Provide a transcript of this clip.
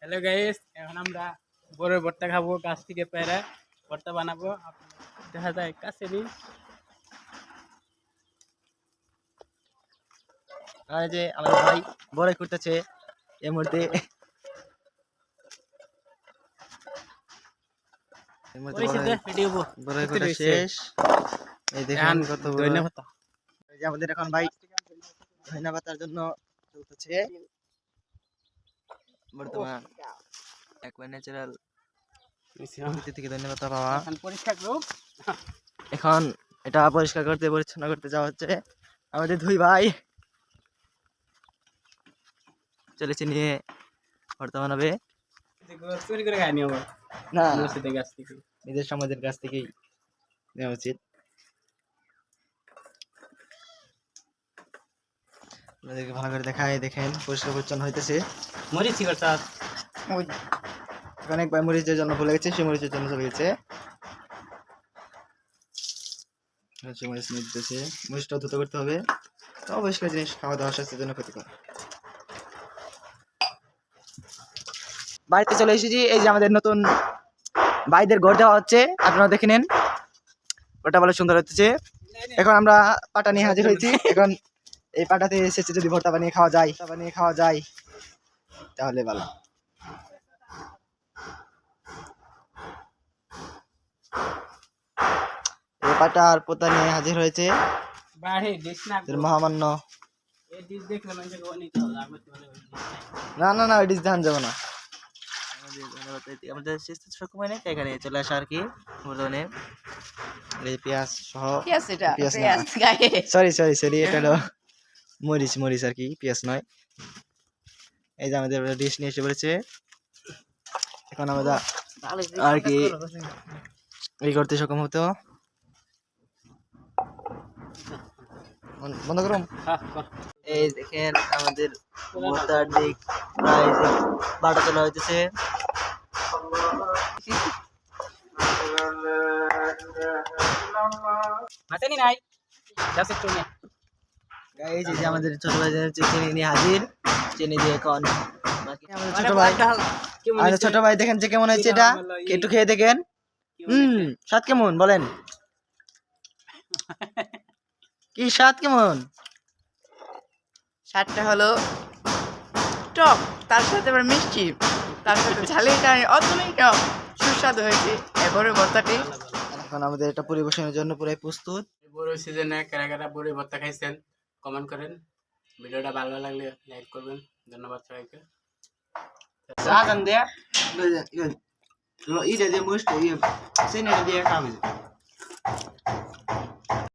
Hello guys, এখন আমরা বড়ের ভর্তা খাবো। গাছ থেকে পেরে ভর্তা বানাবো। দেখা যায় কাছে নিই। আর যে আমাদের ভাই বড়াই করতেছে এই মুহূর্তে বড়াই করা শেষ। এই দেখেন কত বড় ধন্যবাদ। এই যে আমাদের এখন ভাই ধনিয়া পাতার জন্য চলতেছে বর্তমান একবার ন্যাচারাল থেকে ধনিয়া পাতা পাওয়া। পরিষ্কার রূপ এখন এটা পরিষ্কার করতে পরিচ্ছন্ন করতে যাওয়া হচ্ছে। আমাদের দুই ভাই চলেছে নিয়ে ভর্তা বানাবে। চুরি করে খাইনি আমার না, গাছ থেকে নিজের সমাজের কাছ থেকেই নেওয়া উচিত। আপনাদেরকে ভালো করে দেখায়, দেখেন পরিষ্কার পরিচ্ছন্ন হইতেছে। মরিচ কি করছ? অনেক ভাই মরিচের জন্য ভুলে গেছে, সে মরিচের জন্য চলে গেছে। মরিচ নিয়ে দিতেছে, মরিচটা দ্রুত করতে হবে। তো অপরিষ্কার জিনিস খাওয়া দাওয়া স্বাস্থ্যের জন্য ক্ষতিকর। বাড়িতে চলে এসেছি। এই যে আমাদের নতুন ভাইদের ঘর দেওয়া হচ্ছে, আপনারা দেখে নেন। ওটা ভালো সুন্দর হচ্ছে। এখন আমরা পাটা নিয়ে হাজির হয়েছি। এখন এই পাটাতে এসেছে, যদি ভর্তা বানিয়ে খাওয়া যায় তাহলে ভালো। এই পাটা আর পোতা নিয়ে হাজির হয়েছে মহামান্য। না না না, ওই ডিশ ধান যাবো না। আমাদের সক্ষম হয় না এখানে চলে আসা আর কি। বর্তমানে পেঁয়াজ সহ, সরি এটা হলো মরিচ আর কি, পেঁয়াজ নয়। এই যে আমাদের ডিশ নিয়ে এসে পড়েছে। এখন আমরা আর কি এই করতে সক্ষম হতো। বন্ধ করুন। এই দেখেন আমাদের ভর্তার দিক প্রায় বাটা চলা হইতেছে। এই যে আমাদের ছোট ভাই চিনি নিয়ে হাজির। চিনি দিয়ে এখন ছোট ভাই দেখেন যে কেমন হয়েছে, এটা একটু খেয়ে দেখেন। স্বাদ কেমন বলেন? কি স্বাদ কেমন? স্বাদটা হলো টক, তার সাথে আবার মিষ্টি, তার সাথে ঝালের কারণে অতটাই টক, সুস্বাদু হয়েছে এবারে ভর্তাটি। এখন আমাদের এটা পরিবেশনের জন্য পুরাই প্রস্তুত। বড় সিজনে কারা কারা বড়ি ভর্তা খাইছেন কমেন্ট করেন। ভিডিওটা ভালো লাগলে লাইক করবেন। ধন্যবাদ সবাইকে। Sa kan dia, dia musti dia sini dia kami.